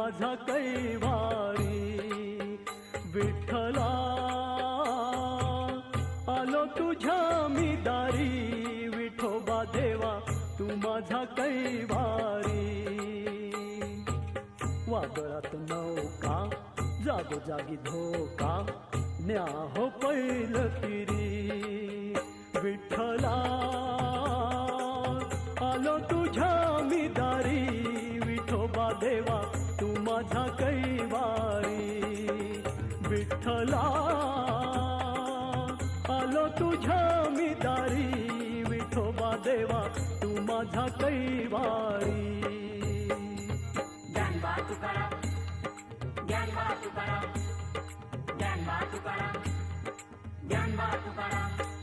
माझा कैवारी. विठ्ठला आलो तुझ्या मी दारी. विठोबा देवा तू माझा कैवारी. वादळात नौका जागोजागी धोका न्या हो पैल तिरी. विठ्ठला आलो तुझ्या मी दारी. विठोबा देवा तू माझा कैवारी. विठ्ठला आलो तुझ्या मी दारी. विठोबा देवा तू माझा कैवारी. ज्ञानबा तुकाराम, ज्ञानबा तुकाराम, ज्ञानबा तुकाराम, ज्ञानबा तुकाराम.